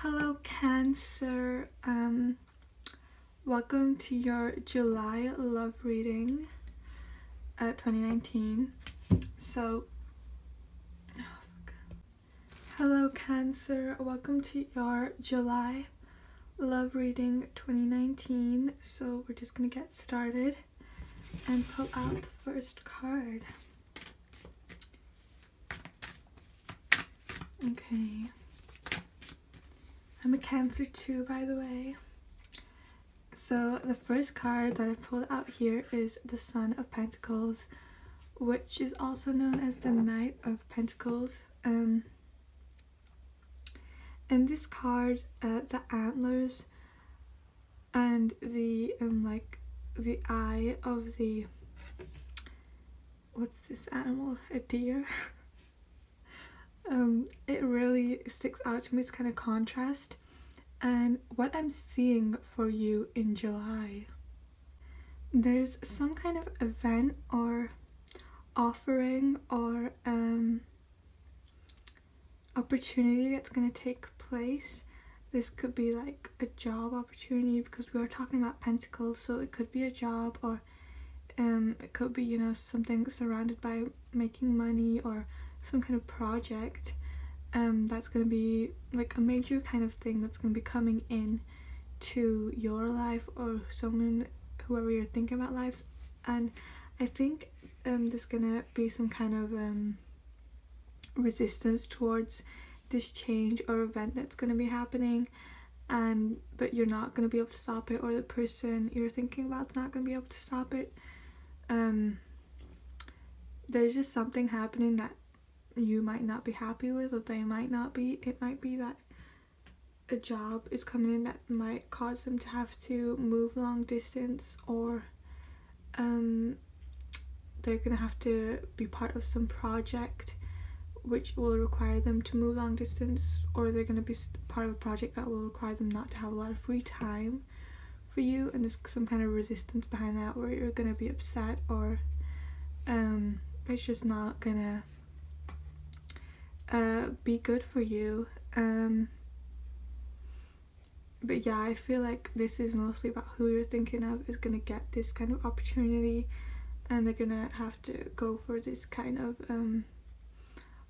Hello, Cancer. Welcome to your July love reading, 2019. Hello, Cancer. Welcome to your July love reading 2019. So we're just gonna get started and pull out the first card. Okay. I'm a Cancer too, by the way. So the first card that I pulled out here is the Son of Pentacles, which is also known as the Knight of Pentacles. In this card, the antlers and the the eye of the, what's this animal? A deer. It really sticks out to me. It's kind of contrast. And what I'm seeing for you in July, there's some kind of event or offering or opportunity that's going to take place. This could be like a job opportunity because we are talking about pentacles, so it could be a job, or it could be, something surrounded by making money or some kind of project that's going to be like a major kind of thing that's going to be coming in to your life or whoever you're thinking about lives. And I think there's gonna be some kind of resistance towards this change or event that's going to be happening, but you're not going to be able to stop it, or the person you're thinking about is not going to be able to stop it. There's just something happening that you might not be happy with, or they might not be. It might be that a job is coming in that might cause them to have to move long distance, or they're gonna have to be part of some project which will require them to move long distance, or they're gonna be part of a project that will require them not to have a lot of free time for you, and there's some kind of resistance behind that where you're gonna be upset, or it's just not gonna be good for you. But yeah, I feel like this is mostly about who you're thinking of is gonna get this kind of opportunity, and they're gonna have to go for this kind of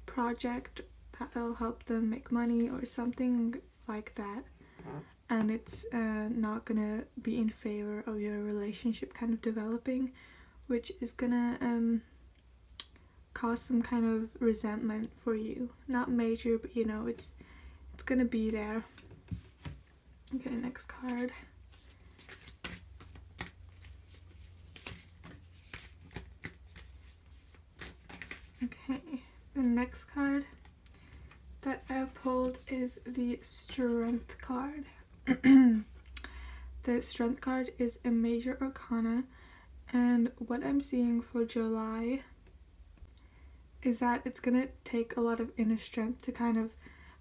project that'll help them make money or something like that. And it's not gonna be in favor of your relationship kind of developing, which is gonna cause some kind of resentment for you. Not major, but it's gonna be there. Okay, next card. Okay, the next card that I pulled is the Strength card. The Strength card is a major arcana, and what I'm seeing for July is that it's gonna take a lot of inner strength to kind of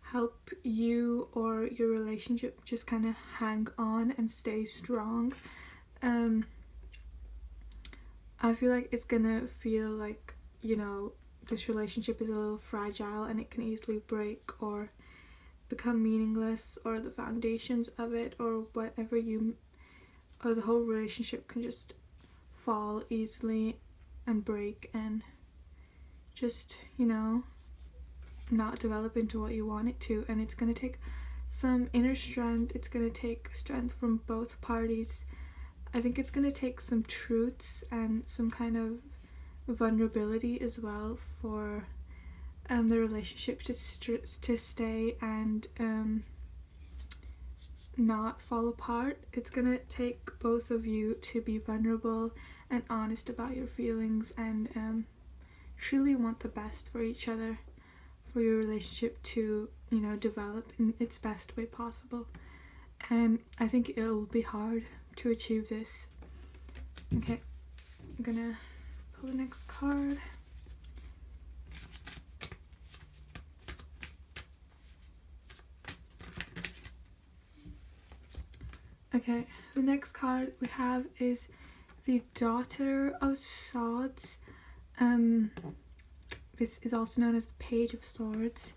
help you or your relationship just kind of hang on and stay strong. I feel like it's gonna feel like, this relationship is a little fragile and it can easily break or become meaningless, or the foundations of it or whatever or the whole relationship can just fall easily and break and just, not develop into what you want it to. And it's going to take some inner strength. It's going to take strength from both parties. I think it's going to take some truths and some kind of vulnerability as well for the relationship to stay and not fall apart. It's going to take both of you to be vulnerable and honest about your feelings and truly want the best for each other, for your relationship to, develop in its best way possible. And I think it'll be hard to achieve this. Okay, I'm gonna pull the next card. Okay, the next card we have is the Daughter of Swords. This is also known as the Page of Swords.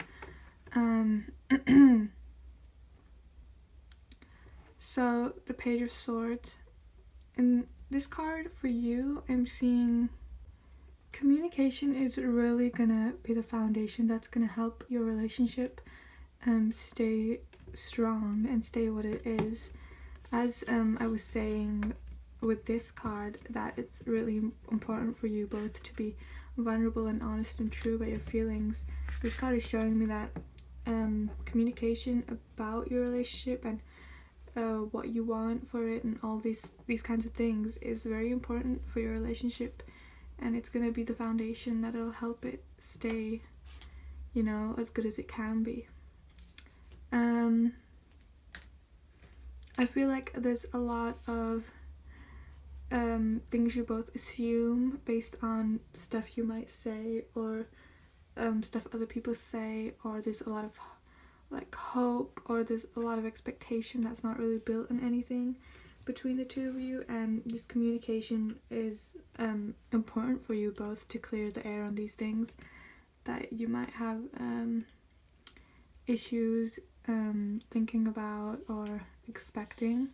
So the Page of Swords. In this card for you, I'm seeing communication is really gonna be the foundation that's gonna help your relationship stay strong and stay what it is. As I was saying with this card, that it's really important for you both to be vulnerable and honest and true about your feelings. This card is showing me that communication about your relationship and what you want for it and all these kinds of things is very important for your relationship, and it's gonna be the foundation that'll help it stay, you know, as good as it can be. I feel like there's a lot of things you both assume based on stuff you might say or stuff other people say, or there's a lot of like hope, or there's a lot of expectation that's not really built on anything between the two of you, and this communication is important for you both to clear the air on these things that you might have issues thinking about or expecting.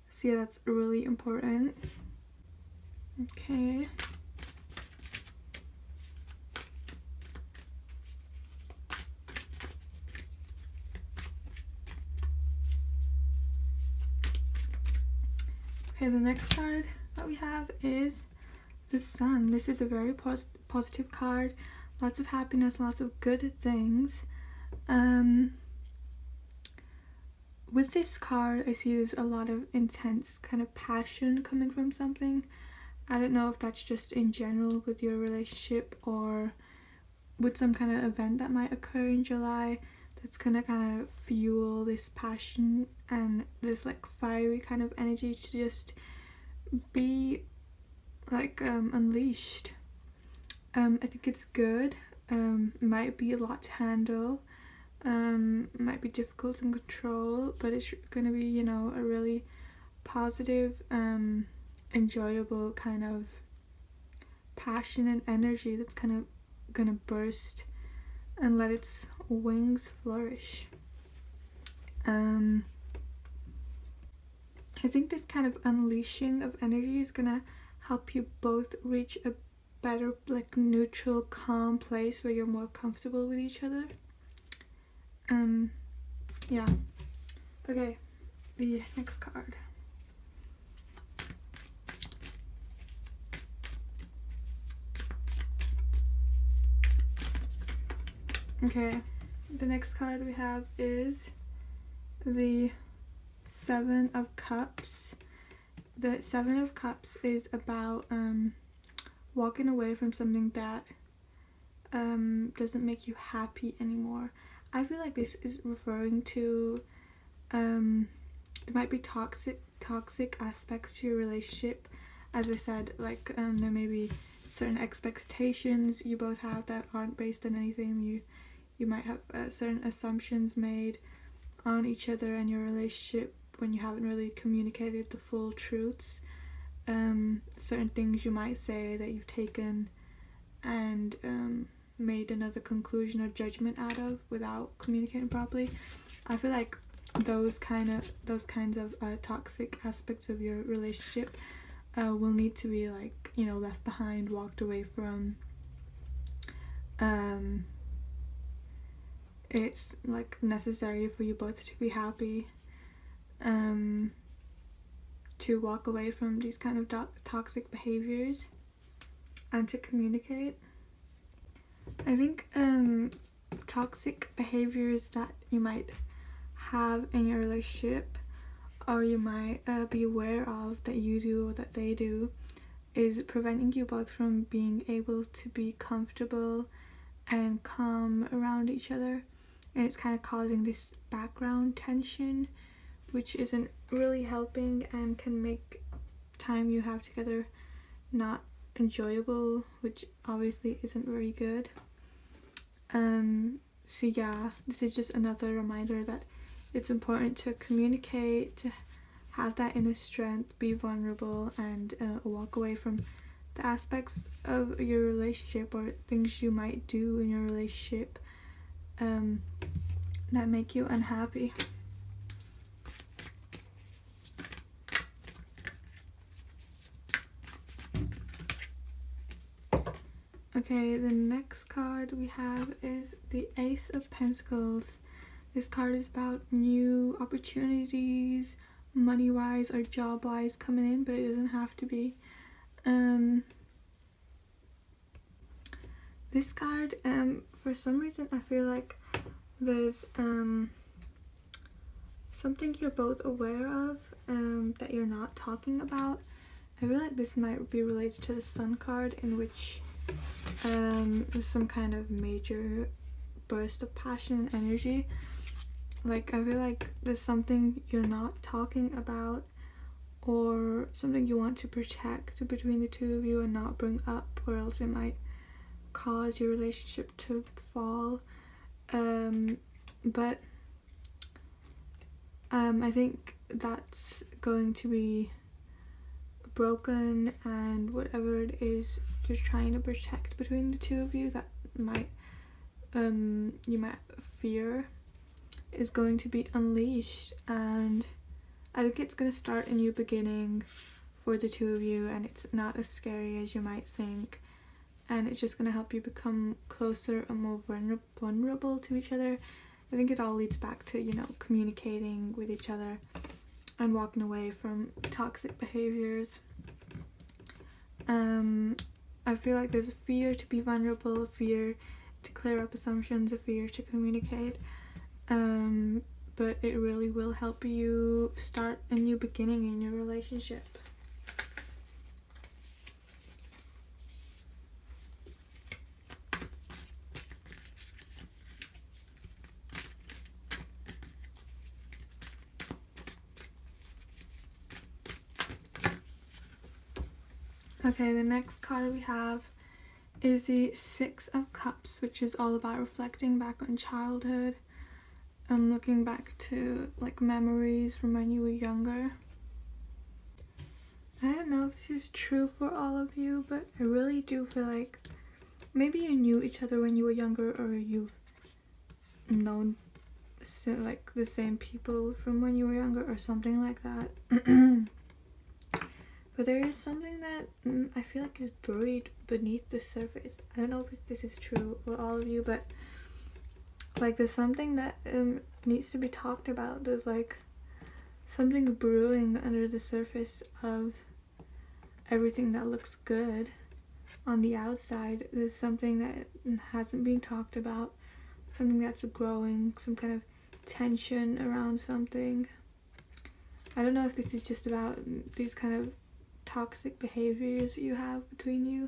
So yeah, that's really important. Okay. Okay, the next card that we have is the Sun. This is a very positive card. Lots of happiness, lots of good things. With this card, I see there's a lot of intense kind of passion coming from something. I don't know if that's just in general with your relationship or with some kind of event that might occur in July that's gonna kind of fuel this passion and this like fiery kind of energy to just be like unleashed. I think it's good. Might be a lot to handle. Might be difficult to control, but it's gonna be, you know, a really positive, enjoyable kind of passion and energy that's kind of gonna burst and let its wings flourish. I think this kind of unleashing of energy is gonna help you both reach a better, like, neutral, calm place where you're more comfortable with each other. Yeah. Okay, the next card. Okay, the next card we have is the Seven of Cups. The Seven of Cups is about walking away from something that doesn't make you happy anymore. I feel like this is referring to there might be toxic aspects to your relationship. As I said, like there may be certain expectations you both have that aren't based on anything. You might have certain assumptions made on each other and your relationship when you haven't really communicated the full truths. Certain things you might say that you've taken and made another conclusion or judgment out of without communicating properly. I feel like those kinds of toxic aspects of your relationship will need to be, like, you know, left behind, walked away from. It's like necessary for you both to be happy, to walk away from these kind of toxic behaviors and to communicate. I think toxic behaviors that you might have in your relationship, or you might be aware of that you do or that they do, is preventing you both from being able to be comfortable and calm around each other, and it's kind of causing this background tension which isn't really helping and can make time you have together not enjoyable, which obviously isn't very good. So yeah, this is just another reminder that it's important to communicate, to have that inner strength, be vulnerable, and walk away from the aspects of your relationship or things you might do in your relationship that make you unhappy. Okay, the next card we have is the Ace of Pentacles. This card is about new opportunities, money-wise or job-wise coming in, but it doesn't have to be. This card, for some reason I feel like there's something you're both aware of that you're not talking about. I feel like this might be related to the Sun card, in which there's some kind of major burst of passion and energy. Like, I feel like there's something you're not talking about, or something you want to protect between the two of you and not bring up, or else it might cause your relationship to fall. But I think that's going to be broken, and whatever it is you're trying to protect between the two of you that might you might fear is going to be unleashed, and I think it's going to start a new beginning for the two of you, and it's not as scary as you might think, and it's just going to help you become closer and more vulnerable to each other. I think it all leads back to, you know, communicating with each other and walking away from toxic behaviors. I feel like there's a fear to be vulnerable, a fear to clear up assumptions, a fear to communicate. But it really will help you start a new beginning in your relationship. Okay, the next card we have is the Six of Cups, which is all about reflecting back on childhood. Looking back to like memories from when you were younger. I don't know if this is true for all of you, but I really do feel like maybe you knew each other when you were younger, or you've known like the same people from when you were younger or something like that. But there is something that I feel like is buried beneath the surface. I don't know if this is true for all of you, but like there's something that needs to be talked about. There's like something brewing under the surface of everything that looks good on the outside. There's something that hasn't been talked about, something that's growing, some kind of tension around something. I don't know if this is just about these kind of toxic behaviors you have between you,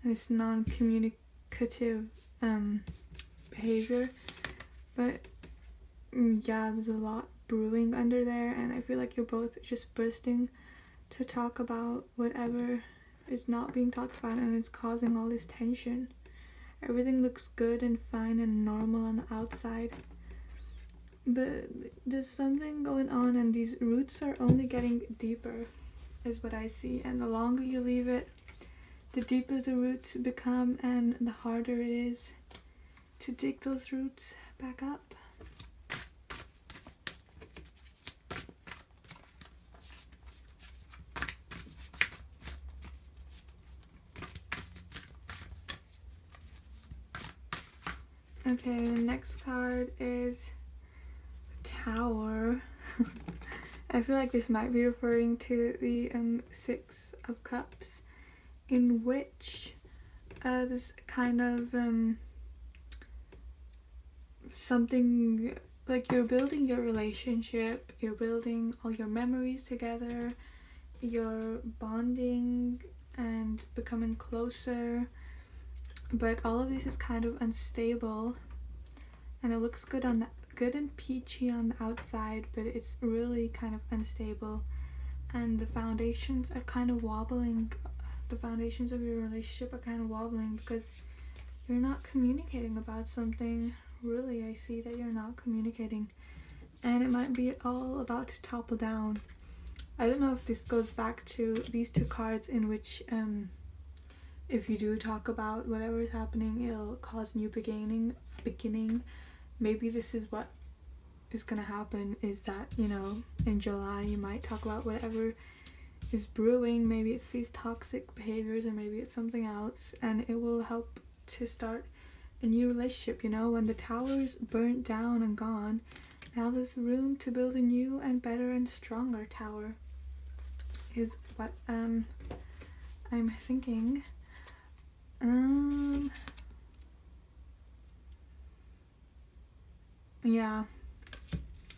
and it's non-communicative behavior, but yeah, there's a lot brewing under there, and I feel like you're both just bursting to talk about whatever is not being talked about, and it's causing all this tension. Everything looks good and fine and normal on the outside, but there's something going on, and these roots are only getting deeper is what I see, and the longer you leave it, the deeper the roots become, and the harder it is to dig those roots back up. Okay, the next card is Tower. I feel like this might be referring to the Six of Cups, in which this kind of something like you're building your relationship, you're building all your memories together, you're bonding and becoming closer, but all of this is kind of unstable, and it looks good on the good and peachy on the outside, but it's really kind of unstable, and the foundations are kind of wobbling. The foundations of your relationship are kind of wobbling because you're not communicating about something. Really, I see that you're not communicating, and it might be all about to topple down. I don't know if this goes back to these two cards, in which if you do talk about whatever is happening, it'll cause new beginning. Maybe this is what is gonna happen, is that, you know, in July you might talk about whatever is brewing. Maybe it's these toxic behaviors, or maybe it's something else, and it will help to start a new relationship. You know, when the tower's burnt down and gone, now there's room to build a new and better and stronger tower, is what I'm thinking. Yeah,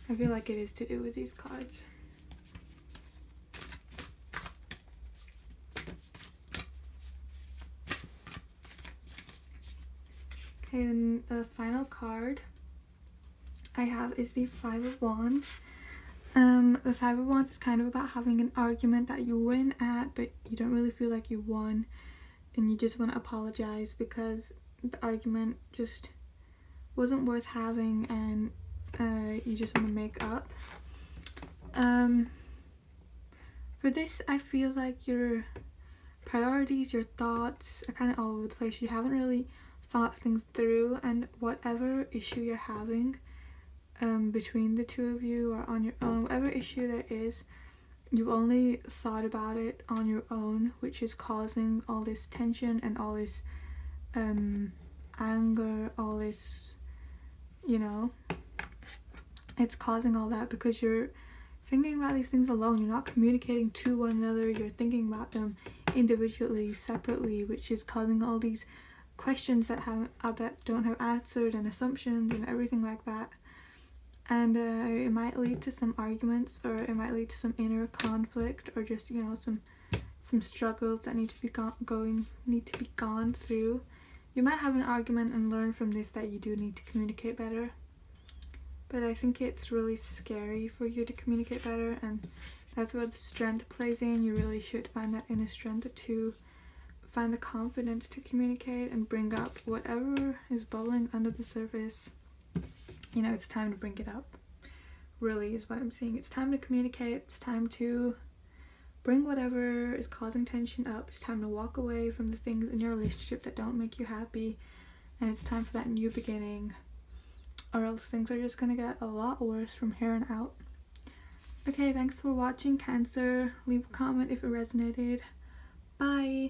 I feel like it is to do with these cards. Okay, and the final card I have is the Five of Wands. The Five of Wands is kind of about having an argument that you win at, but you don't really feel like you won, and you just want to apologize because the argument just wasn't worth having, and you just want to make up. For this, I feel like your priorities, your thoughts are kind of all over the place. You haven't really thought things through, and whatever issue you're having between the two of you or on your own, whatever issue there is, you've only thought about it on your own, which is causing all this tension and all this anger, all this, you know, it's causing all that because you're thinking about these things alone. You're not communicating to one another. You're thinking about them individually, separately, which is causing all these questions that don't have answered, and assumptions and everything like that. And it might lead to some arguments, or it might lead to some inner conflict, or just, you know, some struggles that need to be gone through. You might have an argument and learn from this that you do need to communicate better. But I think it's really scary for you to communicate better, and that's where the strength plays in. You really should find that inner strength to find the confidence to communicate and bring up whatever is bubbling under the surface. You know, it's time to bring it up, really, is what I'm seeing. It's time to communicate. It's time to bring whatever is causing tension up. It's time to walk away from the things in your relationship that don't make you happy, and it's time for that new beginning, or else things are just gonna get a lot worse from here on out. Okay, thanks for watching, Cancer. Leave a comment if it resonated. Bye!